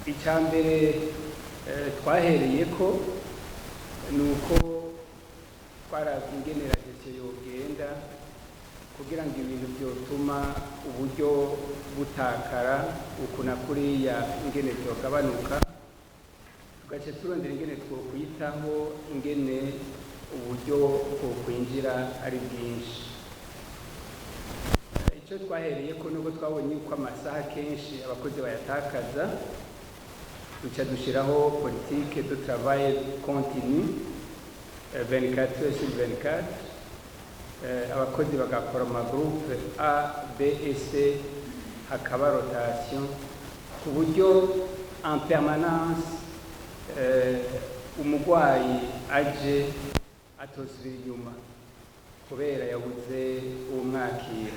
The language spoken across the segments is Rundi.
icya mbere twahereyeko ni uko twaravye ingene radiyo yogenda kugira ngo ibintu byotuma uburyo butakara uku na kuriya ingene byogabanuka, tugaca turondera ingene twokwitaho ingene uburyo bwokwinjira ari bwinshi. Icyo twahereyeko nubwo twabonye yuko amasaha kenshi abakozi bayatakaza, duca dushiraho politique de travail continu 24 heures sur 24, abakozi bagakora mu groupe A, B et C, hakaba rotation ku buryo en permanence umugwayi aje atosubira inyuma kubera yabuze umwakira.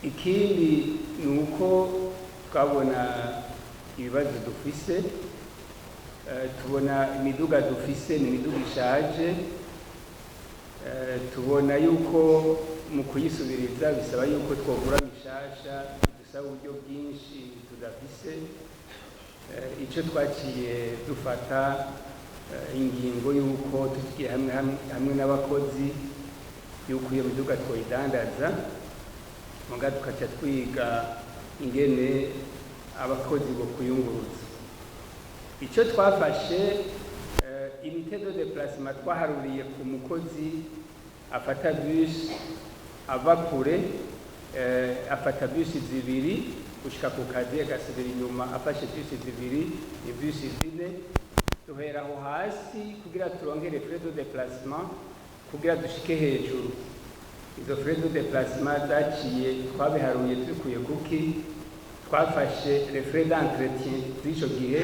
Ikindi ni uko twabona ibibazo dufise, tubona imiduga dufise ni imiduga ishaje, tubona yuko mu kuyisubiriza bisaba yuko twogura mishasha, dusaba uburyo bwinshi tudafise. Icyo twaciye dufata ingingo yuko tugiye hamwe n'abakozi yuko iyo miduga twoyidandaza, muga tukaca twiga ingene abakozi bo kuyunguruza. Icyo twafashe unité de déplacement twaharuriye ku mukozi afata bus ava kure, afata bus zibiri gushika ku kazi agasubira inyuma afashe bus zibiri, ni bus zine. Duhera aho hasi kugira turongere frais de déplacement kugira dushike hejuru. Izo frais de déplacement zaciye twabiharuye tubikuye kuki, twafashe les frais d'entretien z'ico gihe,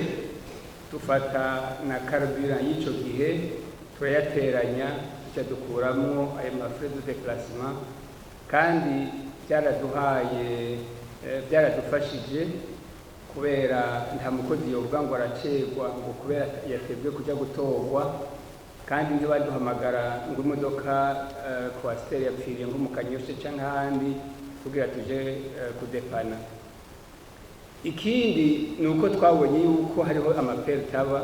dufata na carburant y'ico gihe, turayateranya tuca dukuramo ayo ma frais de déplacement, kandi byaradufashije kubera nta mukozi yovuga ngo aracerwa ngo kubera yatebwe kuja gutorwa, kandi ntibaduhamagara ngo imodoka coaster yapfiriye ngo mu Kanyosha canke ahandi kugira tuje kudepana. Ikindi ni uko twabonye yuko hariho amaperte aba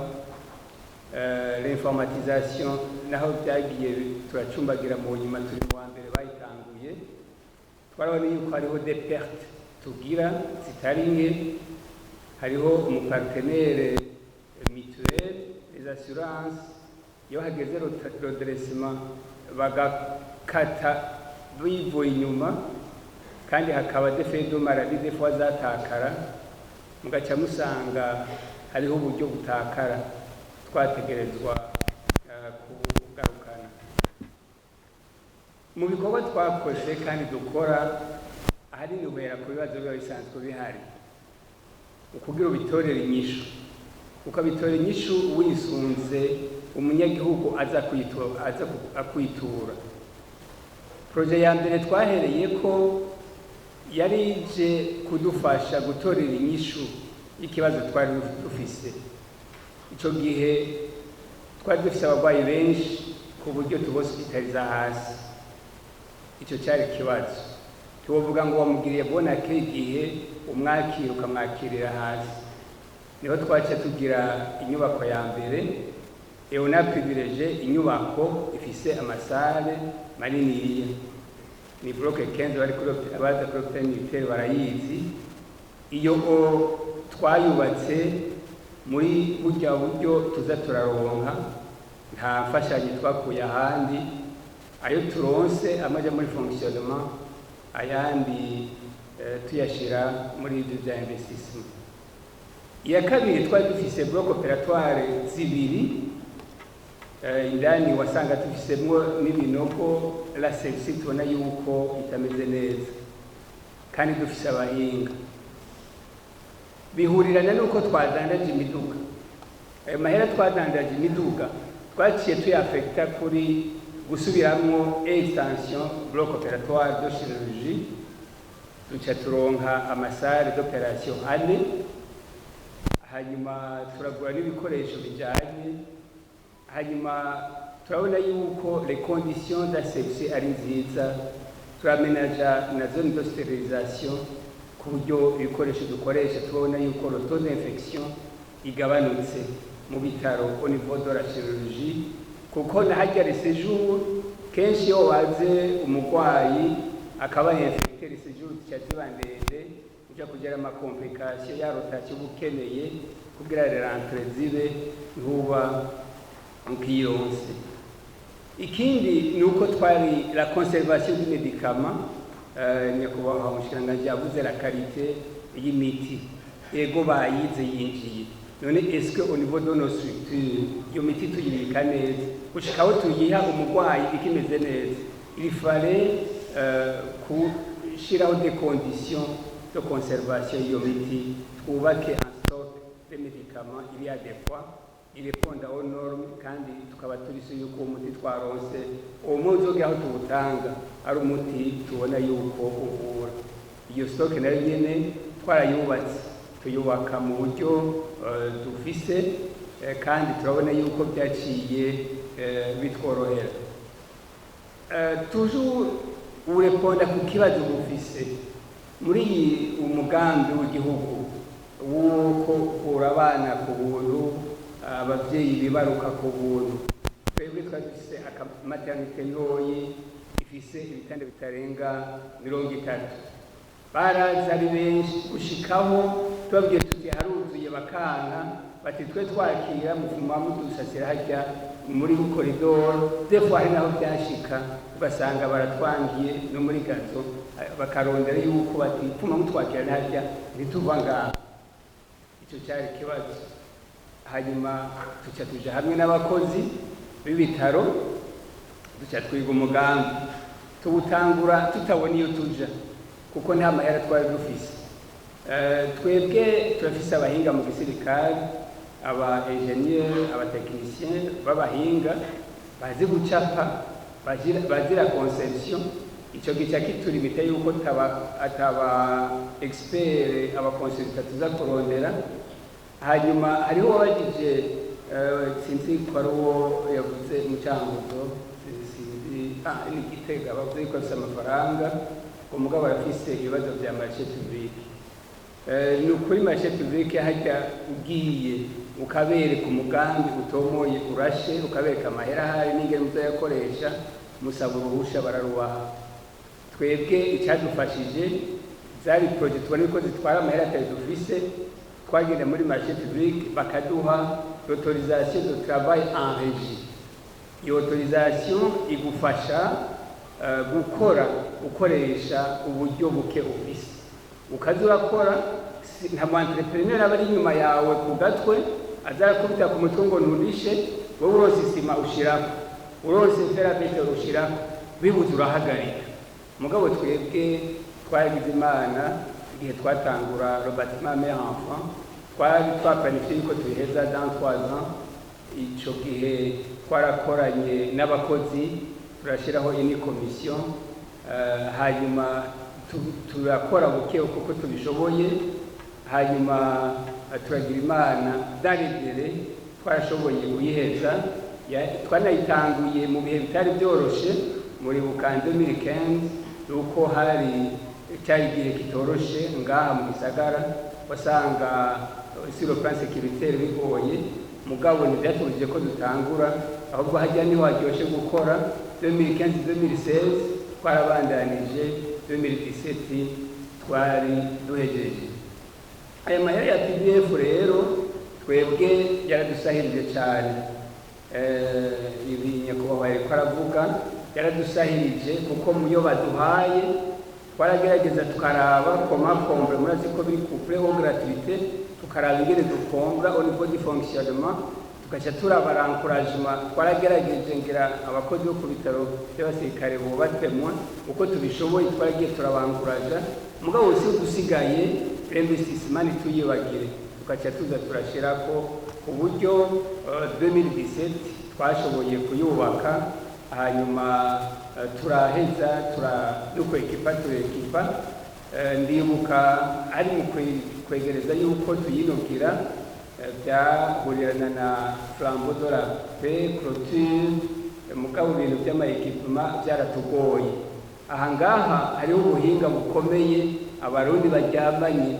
l'informatisation naho byagiye turacumbagira mu nyuma, turi mu wa mbere bayitanguye, twarabonye yuko hariho des pertes tugira zitari nke. Hariho umupartenaire mutuel, les assurances, iyo hageze redressement bagakata bivuye inyuma, kandi hakaba des faits de maladie des fois zatakara, mugaca musanga hariho uburyo butakara twategerezwa kugarukana. Mu bikorwa twakoze kandi dukora ahanini uhera ku bibazo biba bisanzwe bihari, ukugira ubitorera inyishu, ukabitorera inyishu wisunze umunyagihugu aza akwitura. Projet ya mbere twahereyeko yari ije kudufasha gutorera inyishu y'ikibazo twari dufise. Ico gihe twari dufise abarwayi benshi ku buryo tuhospitaliza hasi. Ico cyari ikibazo, tuvuga ngo wamugiriye bonake igihe umwakira ukamwakirira hasi. Niho twaca tugira inyubako ya mbere, on a privilégié inyubako ifise amasale maniniya, ni bloc 15 bari kuri abaza kuri hôpital militaire barayizi. Iyo twayubatse muri burya buryo tuza turaronka, nta mfashanyo twakuye ahandi, ayo turonse amaja muri fonctionnement, ayandi tuyashira muri ibyo bya investissement. Iya kabiri twari dufise bloc opératoire zibiri, indani wasanga tufisemwo n'ibinogo, la celle-ci tubona yuko itameze neza, kandi dufise abahinga. Bihurirana nuko twadandaje imiduga. Ayo mahera twadandaje imiduga twaciye tuyafekta kuri gusubiramwo extension bloc opératoire de chirurgie, duca turonka amasale d'opération ane, hanyuma turagura n'ibikoresho bijanye, hanyuma turabona yuko les conditions d'accès ari nziza, turamenaja na zone de stérilisation ku buryo ibikoresho dukoresha tubona yuko le taux d'infection igabanutse mu bitaro au niveau de la chirurgie, kuko nahajya le séjour kenshi iyo waze umurwayi akaba infecté le séjour ziba ndende uja kugira ama complication ya rotation ukeneye kugira rentre zibe ntuba nkiyonse. Ikindi nuko twari la conservation du médicament, nyakubahwa umushikiranganji yavuze la qualité y'imiti, ego bayize yinjiye. None est-ce que au niveau de nos structures iyo miti tuyibika neza gushikaho tuyiha umurwayi ikimeze neza? Il fallait kushiraho des conditions de conservation iyo miti, twubake un stock de médicaments il y a des fois il répondent aux normes, kandi tukaba turi yuko umuti twaronse uwo munsi aho tuwutanga ari umuti tubona yuko uvura. Iyo stock nayo nyene twarayubatse, tuyubaka mu buryo dufise, kandi turabona yuko byaciye bitworohera. Toujours ureponda ku kibazo bufise muri umugambi w'igihugu wuko kuvura abana ku buntu, abavyeyi bibaruka ku buntu. Twebwe twafise maternité ntoyi ifise ibitanda bitarenga 30. Baraza ari benshi gushikaho tubabwiye tuti haruzuye bakanga, bati twe twakira mufuma mudusasira hajya muri koridoro. Des fois hari naho byashika ugasanga baratwangiye no muri gato, bakarondera yuko bati pfuma mutwakira hajya ntituva ngaho. Icyo cyari kibazo. Hanyuma tuja hamwe n'abakozi b'ibitaro, duca twiga umugambi, tuwutangura tutabona iyo tuja kuko nta mahera twari dufise. Twebwe turafise abahinga mu gisirikare, aba ingénieur, aba technicien b'abahinga bazi gucapa, bazira conception. Ico gica kiturimita yuko ataba expert aba consultant tuza kurondera. Hanyuma hariho wabajije sinzi ko ari uwo yavuze mu Cyanguzo, sinzi ni Gitega, bavuze ko afise amafaranga umugabo barafise ibibazo bya marché public. Ni ukuri marché public hajya ugiye ukabereka umugambi utomoye urashe, ukabereka amahera ahari n'ingene muzayakoresha, musaba uruhusha bararubaha. Twebwe icyadufashije zari projet tubona ko zitwara amahera atari dufise, twagenda muri marché public bakaduha l'autorisation de travail en régie. Iyo autorisation igufasha gukora ukoresha uburyo buke ufise, ukaza urakora. Nta mu entrepreneur aba ari inyuma yawe ku gatwe azarakubita ku mutwe ngo nturishe, wowe urose isima ushirako, urose ferabete ushirako, bibuze urahagarika. Mugabo twebwe twagize Imana igihe twatangura le bâtiment mère enfant, twaplanifie yuko tubiheza dans 3 ans. Ico gihe twarakoranye n'abakozi turashiraho ini commission, hanyuma turakora buke kuko tubishoboye. Hanyuma turagira Imana darigere twarashoboye kuyiheza. Twanayitanguye mu bihe bitari byoroshe muri bukande 2015, uko hari cyari gihe kitoroshe ngaha mu gisagara, wasanga sur le plan sécuritaire bigoye. Mugabo ntibyatubujije ko dutangura, ahubwo hajya niho haryoshe gukora. 2015-2016 twarabandanije, 2017 twari duhejeje. Aya mahera ya PDF rero twebwe yaradusahirije cyane. Ibi nyakubahwa yariko aravuga yaradusahirije kuko muyo baduhaye twaragerageza tukaraba kombre, murazi ko biri couplé au gratuité, tukaraba ingene dukombra au niveau du fonctionnement, tukaca turaba encouragement. Twaragerageze ngira abakozi bo ku bitaro by'abasirikare bubatemwa uko tubishoboye, twaragiye turabankuraja. Mugabo usi dusigaye investissement tuyibagire, tukaca tuza turashirako uburyo 2017 twashoboye kuyubaka. Hanyuma turaheza nuko ekipa ndibuka ari mu kwegereza yuko tuyinukira, byahurirana na flambeau de la paix, clôture. Mugabo ibintu by'ama equipement byaratugoye. aha ngaha hariho ubuhinga bukomeye abarundi baryamanye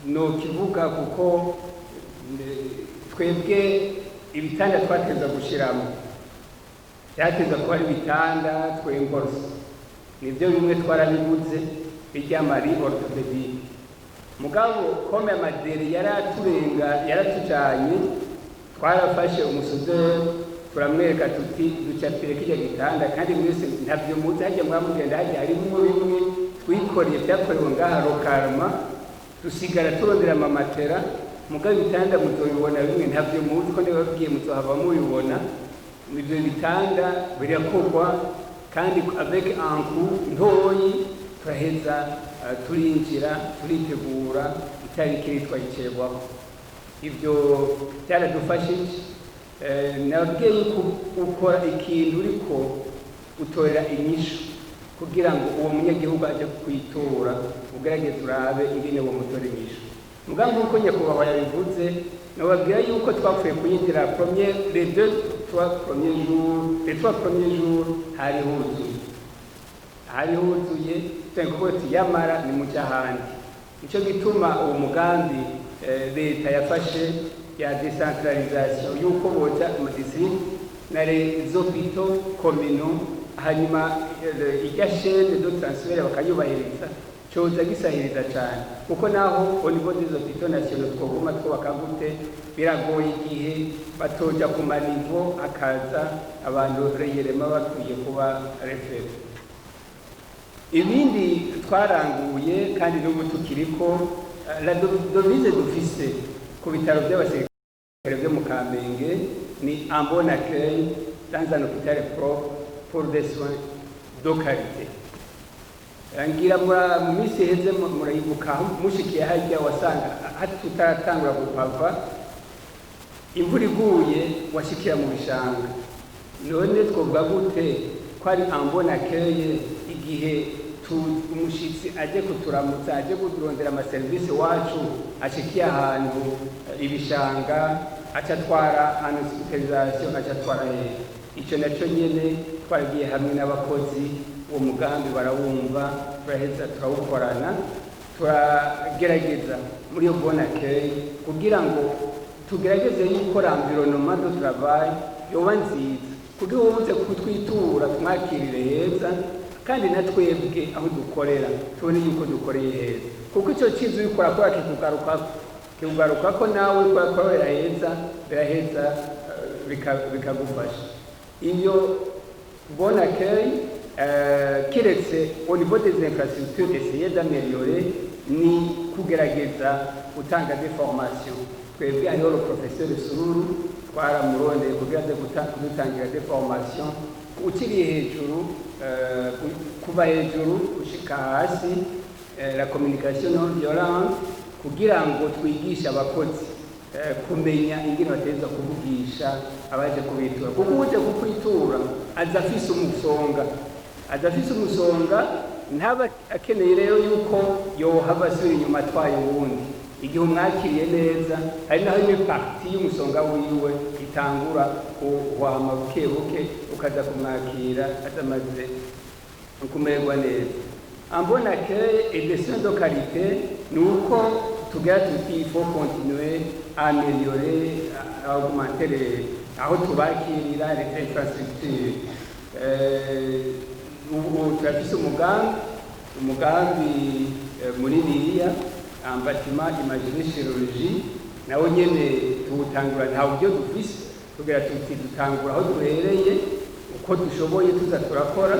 no kivuga kuko twebwe ibitanda twateza gushiramo byateza kuba ari ibitanda twengorose nibyo bimwe twarabibuze biryamari orthopedique mugabo kome amaderi yaraturenga yaratujanye twarafashe umusuderi turamwereka tuti ducapire kijya gitanda kandi mwese ntabyo muzi hajya mwamugenda hajya harimo bimwe twikoreye byakorewe ngaha Rokarma dusigara turondera amamatera mugabo ibitanda muzobibona bimwe ntabyo muzi ko ndababwiye muzohava mubibona ibyo bitanda birakorwa kandi avec un coût ntoyi turaheza turinjira turitegura itariki twayicerwaho ibyo byaradufashije nabwiye yuko ukora ikintu uriko utorera inyishu kugira ngo uwo munyagihugu aje kwitora ugerageze urabe ingene uwo mutora inyishu mugambi uko nyakubahwa yabivuze nababwira yuko twapfuye kuyinjira les trois premiers jours hari huzuye tengo yamara ni mu cyahandi icyo gituma uwo mugambi leta yafashe ya decentralisation yuko boja amadistrict na les hôpitaux communaux hanyuma ijya chaîne de transfert bakayubahiriza cyoza gisahiriza cyane kuko naho au niveau des hôpitaux nationaux twoguma twubaka gute biragoye igihe batoja ku manivo akaza abantu reyerema bakwiye kuba refere ibindi twaranguye kandi n'ubu tukiriko la devise dufise ku bitaro by'abasirikare byo mu Kamenge ni un bon accueil dans un hôpital propre pour des soins de qualité ngira mu minsi heze murayibuka mushikiye hajya wasanga tutaratangura gupava imvura iguye washikira mu bishanga none twovuga gute ko ari un bon accueil igihe umushitsi aje kuturamutsa aje kudurondera amaserivisi wacu ashikiye ahantu ibishanga acatwara hospitalisation acatwara icyo nacyo nyene twagiye hamwe n'abakozi uwo mugambi barawumva turaheza turawukorana turagerageza muri iyo bon accueil kugira ngo tugerageze gukora environnement de travail yoba nziza kugira ngo uze kutwitura tumwakirire heza kandi natwebwe aho dukorera tubone yuko dukoreye heza kuko icyo kizu bikora ko kikugaruka ko nawe kwakorera heza biraheza bikagufasha iyo bon accueil kiretse au niveau des infrastructures essayer d'améliorer ni kugerageza gutanga des formations twebwe hariho le professeur Sururu twaramurondeye kugira ngo gutangira des formations ukiri hejuru kuva hejuru ushika hasi la communication non violente kugira ngo twigishe abakozi kumenya ingene bateza kuvugisha abaje kubitura kuko uje kukwitura azafise umusonga ntaba akeneye rero yuko yohava asubira inyuma atwaye uwundi igihe umwakiriye neza hari naho iyo parti y'umusonga wiwe itangura kuhama buke ukaza kumwakira atamaze kumererwa neza un bon accueil et des soins de qualité nuko tugira tuti il faut continuer à améliorer à augmenter aho tubakirira les infrastructures ubu turafise umugambi muri Niria un bâtiment d'imagerie chirurgie nawo nyene tuwutangura nta buryo dufise kugira tuti dutangura aho duhereye uko dushoboye tuza turakora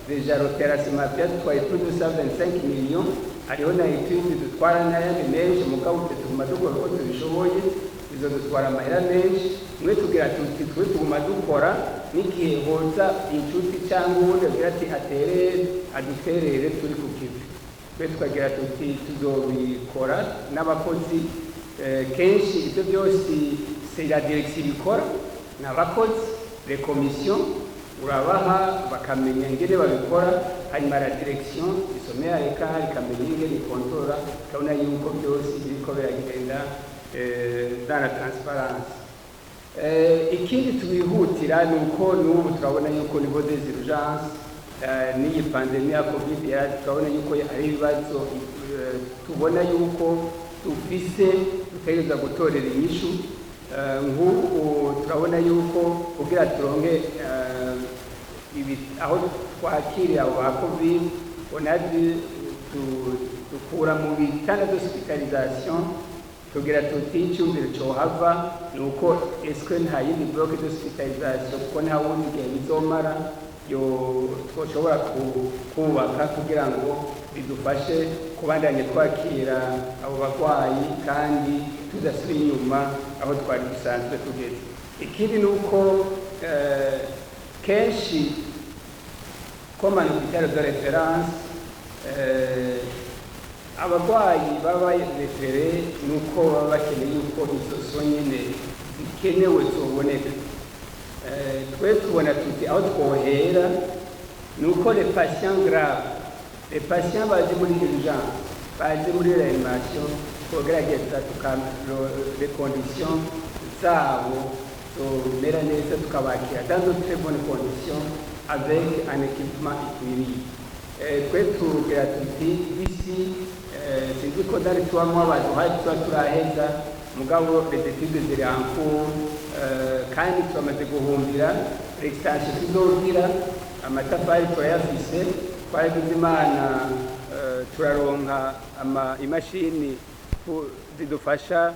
deja roterasima byatwaye plus de 125 millions hariho na etude dutwara n'ayandi menshi mugabo tuguma dukora uko tubishoboye izo dutwara amahera menshi mwe tugira tuti twe tuguma dukora n'igihe hoza inshuti cyangwa ubundi agira ati aduterere turi ku kivi twe tukagira tuti tuzobikora n'abakozi kenshi ibyo byose c'est la direction ibikora n'abakozi les commissions urabaha bakamenya ingene babikora hanyuma la direction isomeye areka ikamenya ingene ikontorora ikabona yuko byose biriko biragenda dans la transparence ikindi tubihutira ni uko n'ubu turabona yuko niveau des urgences n'iyi pandemi ya covid turabona yuko ari ibibazo tubona yuko dufise dutegereza gutorera inyishu. Nk'ubu turabona yuko kugira turonke aho twakiriye abo ba covid dukura mu bitanda d'hospitalisation tugira tuti icyumviro cohava ni uko eske nta yindi bloke d'hospitalisation kuko nta wundi gihe bizomara twoshobora kubaka kugira ngo bidufashe kubandanya twakira abo barwayi kandi tudasubira inyuma aho twari dusanzwe tugeze. Ikindi ni uko kenshi comme un hôpital de référence abarwayi baba refere nuko baba bakeneye yuko isoso nyene zikenewe zoboneka. Twe tubona tuti aho twohera nuko les patients graves, les patients baje muri urgence, baje muri réanimation, twogerageza les conditions zabo zomera neza tukabakira dans de très bonnes conditions avec un équipement ikwiriye. Twe tugira tuti bisi sinzi ko dari tubamwo abantu hari tuba turaheza mugabo les études ziri en cours kandi turamaze guhumbira l'extension tuzogira amatafari turayafise twaragize imana turaronka imashini zidufasha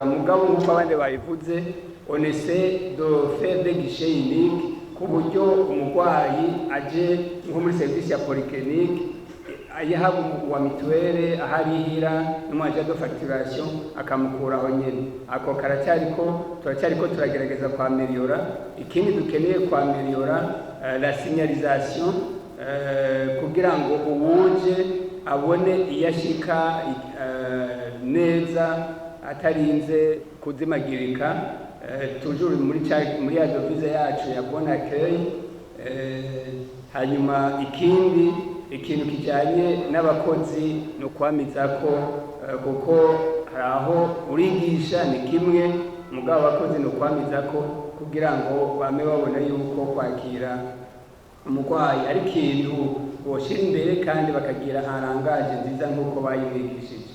mugabo nk'uko abandi babivuze on essaie de faire des guichets uniques ku buryo umurwayi aje nko muri service ya polyclinique ayahaba wa mituwele aharihira n'umwaje de facturation akamukuraho nyene. Ako turacyariko turagerageza kwa ameliora. Ikindi dukeneye kwa ameliora la signalisation kugira ngo uwuje abone iyashika neza atarinze kuzimagirika. Toujours muri ya devise yacu ya bon accueil. Hanyuma ikintu kijanye n'abakozi no kwamizako kuko haraho urigisha ni kimwe mugabo abakozi no kwamizako kugira ngo bame babona yuko kwakira umurwayi ari ikintu boshira imbere kandi bakagira arangaje nziza nk'uko bayimwigishije.